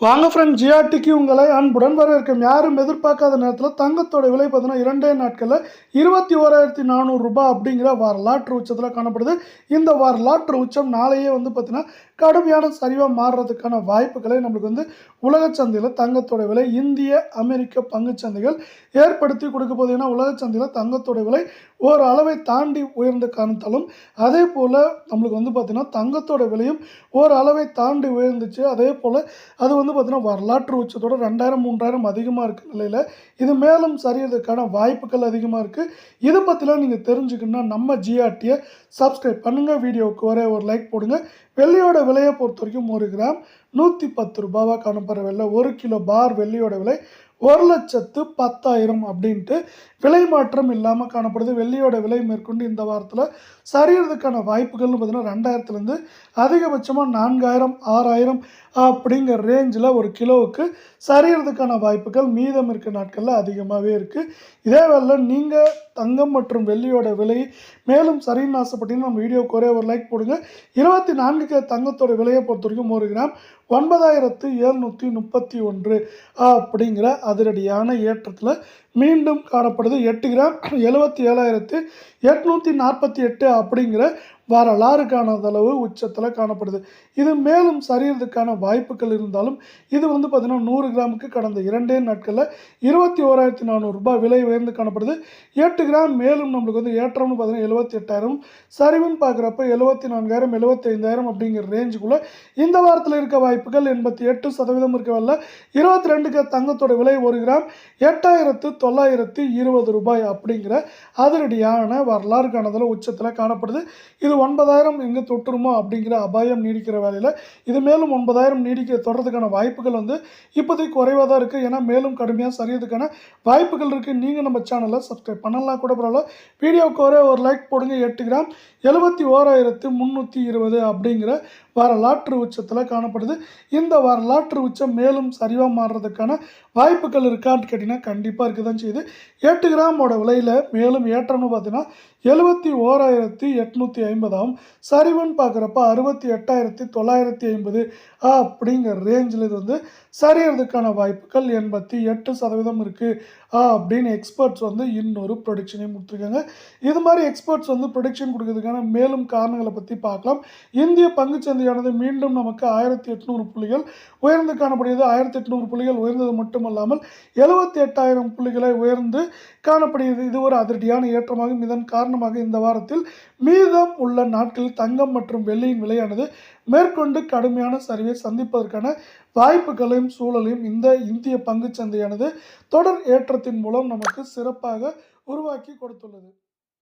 வாங்க ஃப்ரெண்ட், ஜிஆர்டிக்கு உங்களை அன்புடன் வரவேற்கும். யாரும் எதிர்பார்க்காத நேரத்தில் தங்கத்தோட விலை பார்த்தீங்கன்னா 2 நாட்களில் 21,400 ரூபாய் அப்படிங்கிற வரலாற்று உச்சத்தில் காணப்படுது. இந்த வரலாற்று உச்சம் நாளையே பார்த்தீங்கன்னா கடுமையான சரிவாக மாறுறதுக்கான வாய்ப்புகளை நம்மளுக்கு உலக சந்தையில் தங்கத்தோட விலை இந்திய அமெரிக்க பங்குச்சந்தைகள் ஏற்படுத்தி கொடுக்க போது. ஏன்னா உலக சந்தையில் தங்கத்தோட விலை ஒரு அளவை தாண்டி உயர்ந்த காரணத்தாலும், அதே போல் நம்மளுக்கு பார்த்தீங்கன்னா தங்கத்தோட விலையும் ஒரு அளவை தாண்டி உயர்ந்துச்சு. அதே போல் அது பார்த்தீங்கன்னா வரலாற்று உச்சத்தோட 2000-3000 அதிகமாக இருக்க நிலையில் இது மேலும் சரியறதுக்கான வாய்ப்புகள் அதிகமாக இருக்குது. இதை பற்றிலாம் நீங்கள் தெரிஞ்சுக்கணுன்னா நம்ம ஜிஆர்டியை சப்ஸ்கிரைப் பண்ணுங்கள், வீடியோவுக்கு ஒரு லைக் போடுங்க. வெள்ளியோட விலையை பொறுத்த வரைக்கும் 1 கிராம் 110 ரூபாவாக காணப்படுற வெள்ளை. 1 கிலோ பார் வெள்ளியோட விலை 1,10,000 அப்படின்ட்டு விலை மாற்றம் இல்லாமல் காணப்படுது. வெள்ளியோட விலை மேற்கொண்டு இந்த வாரத்தில் சரியறதுக்கான வாய்ப்புகள்னு பார்த்தீங்கன்னா 2000லேருந்து அதிகபட்சமாக 4000 6000 அப்படிங்கிற ரேஞ்சில் ஒரு கிலோவுக்கு சரியறதுக்கான வாய்ப்புகள் மீதம் இருக்க நாட்களில் அதிகமாகவே இருக்குது. இதே வேளை நீங்கள் தங்கம் மற்றும் வெள்ளியோட விலை மேலும் சரின்னு ஆசைப்பட்டீங்கன்னா நம்ம வீடியோக்கு ஒரு லைக் போடுங்க. 24K தங்கத்தோட விலையை பொறுத்த வரைக்கும் 1 கிராம் 9,731 அப்படிங்கிற அதிரடியான ஏற்றத்தில் மீண்டும் காணப்படுது. 8 கிராம் 77,848 அப்படிங்கிற வரலாறு காணாத அளவு உச்சத்தில் காணப்படுது. இது மேலும் சரியறதுக்கான வாய்ப்புகள் இருந்தாலும் இது பார்த்தீங்கன்னா 100 கிராமுக்கு கடந்த 2 நாட்களில் 21,400 ரூபாய் விலை உயர்ந்து காணப்படுது. 8 கிராம் மேலும் நம்மளுக்கு ஏற்றம்னு பார்த்தீங்கன்னா 78,000, சரிவுன்னு பார்க்குறப்ப 74,000 75,000 அப்படிங்கிற ரேஞ்சுக்குள்ளே இந்த வாரத்தில் இருக்க வாய்ப்புகள் 88% இருக்கவில்லை. 22K தங்கத்தோட விலை 1 கிராம் 8,920 ரூபாய் அப்படிங்கிற அதிரடியான வரலாறு காணதில் உச்சத்தில் காணப்படுது. இது 9,000 எங்கே தொட்டுருமோ அப்படிங்கிற அபாயம் நீடிக்கிற வேலையில் இது மேலும் 9,000 நீடிக்க தொடர்றதுக்கான வாய்ப்புகள் இப்போதைக்கு குறைவாக தான் இருக்குது. ஏன்னா மேலும் கடுமையாக சரியறதுக்கான வாய்ப்புகள் இருக்குது. நீங்கள் நம்ம சேனலை சப்ஸ்கிரைப் பண்ணலாம் கூட பரவாயில்ல, வீடியோவுக்கு ஒரு லைக் போடுங்க. 8 கிராம் 71,320 அப்படிங்கிற வரலாற்று உச்சத்தில் காணப்படுது. இந்த வரலாற்று உச்சம் மேலும் சரிவாக மாறுறதுக்கான வாய்ப்புகள் இருக்கான்னு கேட்டிங்கன்னா கண்டிப்பாக இருக்க தான் செய்யுது. 8 கிராமோட விலையில் மேலும் ஏற்றம்னு பார்த்தீங்கன்னா 71,850 சரிவுன்னு பார்க்குறப்ப 68,950 அப்படிங்கிற ரேஞ்சில் இது சரியறதுக்கான வாய்ப்புகள் 88% இருக்குது அப்படின்னு எக்ஸ்பர்ட்ஸ் இன்னொரு ப்ரொடிக்ஷனையும் கொடுத்துருக்காங்க. இது மாதிரி எக்ஸ்பர்ட்ஸ் ப்ரொடிக்ஷன் கொடுக்கறதுக்கான மேலும் காரணங்களை பற்றி பார்க்கலாம். இந்திய பங்குச்சந்தையானது மீண்டும் நமக்கு 1,800 புள்ளிகள் உயர்ந்து காணப்படுகிறது. 1,800 புள்ளிகள் உயர்ந்தது மட்டுமல்லாமல் 78,000 புள்ளிகளை உயர்ந்து காணப்படுகிறது. இது ஒரு அதிரடியான ஏற்றமாகும். இதன் காரணமாக இந்த வாரத்தில் மீதம் உள்ள நாட்களில் தங்கம் மற்றும் வெள்ளியின் விலையானது மேற்கொண்டு கடுமையான சரிவை சந்திப்பதற்கான வாய்ப்புகளையும் சூழலையும் இந்த இந்திய பங்குச்சந்தையானது தொடர் ஏற்றத்தின் மூலம் நமக்கு சிறப்பாக உருவாக்கி கொடுத்துள்ளது.